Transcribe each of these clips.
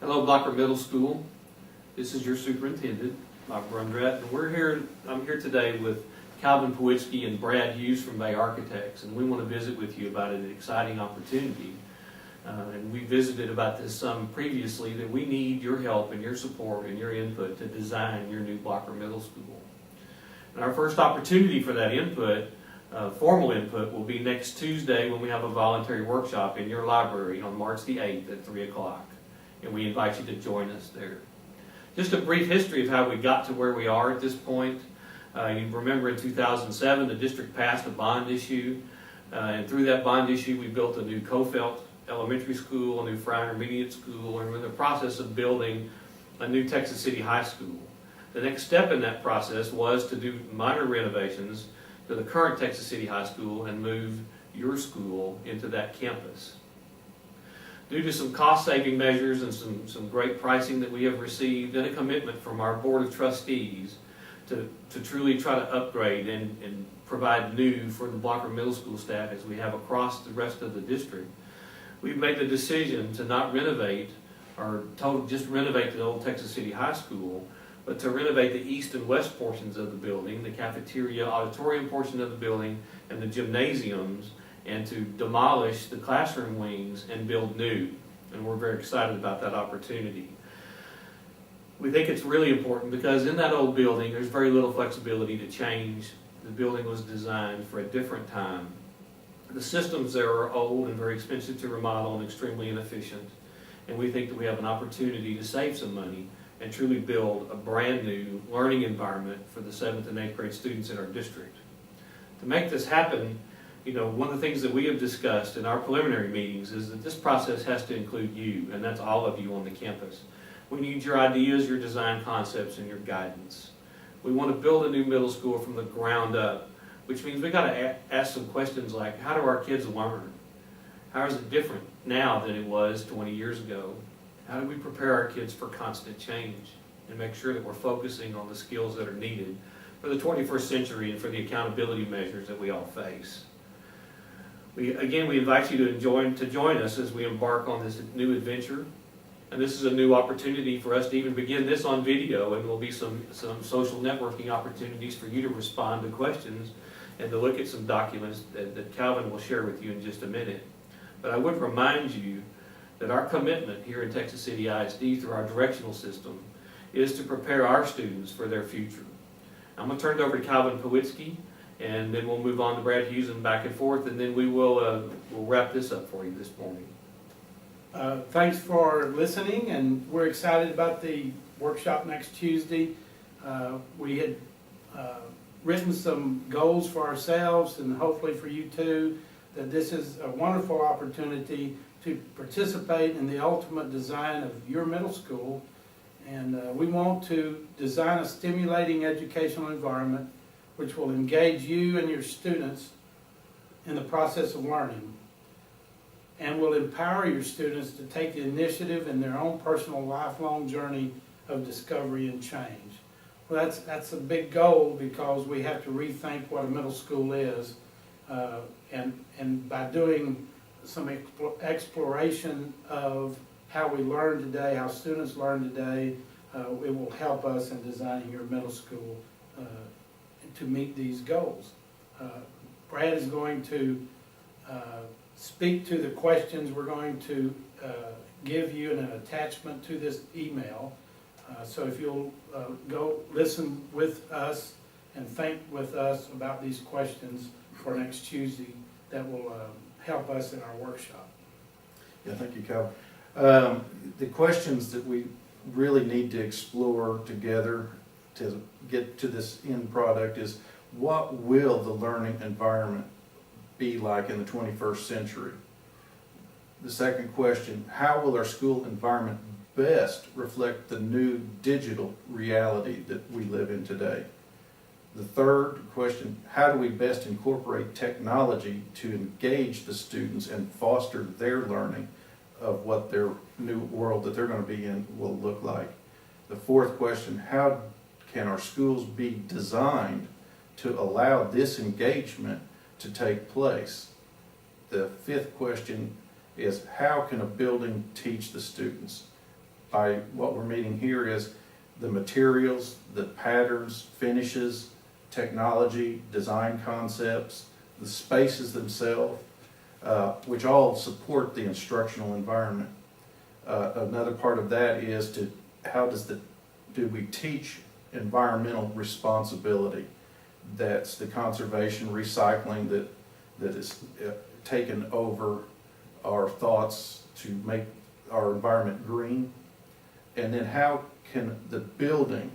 Hello, Blocker Middle School. This is your superintendent, Dr. Brundrett, and I'm here today with Calvin Powitzky and Brad Hughes from Bay Architects, and we want to visit with you about an exciting opportunity. And we visited about this some previously, that we need your help and your support and your input to design your new Blocker Middle School. And our first opportunity for that input, formal input, will be next Tuesday when we have a voluntary workshop in your library on March the 8th at 3 o'clock. And we invite you to join us there. Just a brief history of how we got to where we are at this point. You remember in 2007 the district passed a bond issue, and through that bond issue we built a new Cofelt Elementary School, a new Fry Intermediate School, and we're in the process of building a new Texas City High School. The next step in that process was to do minor renovations to the current Texas City High School and move your school into that campus. Due to some cost-saving measures and some great pricing that we have received, and a commitment from our Board of Trustees to truly try to upgrade and provide new for the Blocker Middle School staff as we have across the rest of the district, we've made the decision to not renovate or just renovate the old Texas City High School, but to renovate the east and west portions of the building, the cafeteria, auditorium portion of the building, and the gymnasiums, and to demolish the classroom wings and build new. And we're very excited about that opportunity. We think it's really important because in that old building there's very little flexibility to change. The building was designed for a different time. The systems there are old and very expensive to remodel and extremely inefficient. And we think that we have an opportunity to save some money and truly build a brand new learning environment for the 7th and 8th grade students in our district. To make this happen, one of the things that we have discussed in our preliminary meetings is that this process has to include you, and that's all of you on the campus. We need your ideas, your design concepts, and your guidance. We want to build a new middle school from the ground up, which means we've got to ask some questions like, how do our kids learn? How is it different now than it was 20 years ago? How do we prepare our kids for constant change and make sure that we're focusing on the skills that are needed for the 21st century and for the accountability measures that we all face? We invite you to join us as we embark on this new adventure. And this is a new opportunity for us to even begin this on video, and there will be some social networking opportunities for you to respond to questions and to look at some documents that Calvin will share with you in just a minute. But I would remind you that our commitment here in Texas City ISD through our directional system is to prepare our students for their future. I'm going to turn it over to Calvin Powitzky, and then we'll move on to Brad Hughes and back and forth, and then we'll wrap this up for you this morning. Thanks for listening, and we're excited about the workshop next Tuesday. We had written some goals for ourselves and hopefully for you too, that this is a wonderful opportunity to participate in the ultimate design of your middle school. And we want to design a stimulating educational environment which will engage you and your students in the process of learning, and will empower your students to take the initiative in their own personal lifelong journey of discovery and change. Well, that's a big goal because we have to rethink what a middle school is, and by doing some exploration of how we learn today, how students learn today, it will help us in designing your middle school to meet these goals. Brad is going to speak to the questions we're going to give you in an attachment to this email. So if you'll go listen with us and think with us about these questions for next Tuesday, that will help us in our workshop. Yeah, thank you, Calvin. The questions that we really need to explore together to get to this end product is, what will the learning environment be like in the 21st century? The second question, how will our school environment best reflect the new digital reality that we live in today? The third question, how do we best incorporate technology to engage the students and foster their learning of what their new world that they're going to be in will look like? The fourth question, how can our schools be designed to allow this engagement to take place? The fifth question is, how can a building teach the students? by what we're meaning here is the materials, the patterns, finishes, technology, design concepts, the spaces themselves, which all support the instructional environment. Another part of that is do we teach environmental responsibility? That's the conservation, recycling that is taken over our thoughts to make our environment green. And then how can the building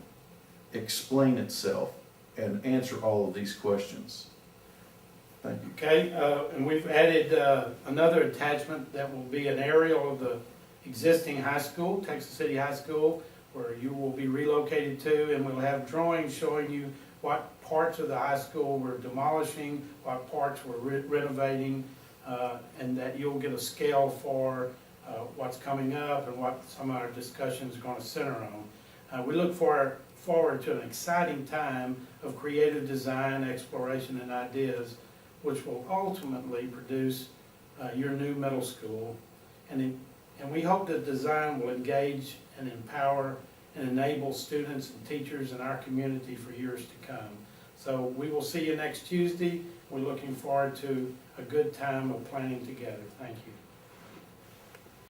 explain itself and answer all of these questions? Thank you. Okay, and we've added another attachment that will be an aerial of the existing high school, Texas City High School, where you will be relocated to, and we'll have drawings showing you what parts of the high school we're demolishing, what parts we're renovating, and that you'll get a scale for what's coming up and what some of our discussions are going to center on. We look forward to an exciting time of creative design, exploration, and ideas, which will ultimately produce your new middle school. And we hope that design will engage and empower and enable students and teachers in our community for years to come. So we will see you next Tuesday. We're looking forward to a good time of planning together. Thank you.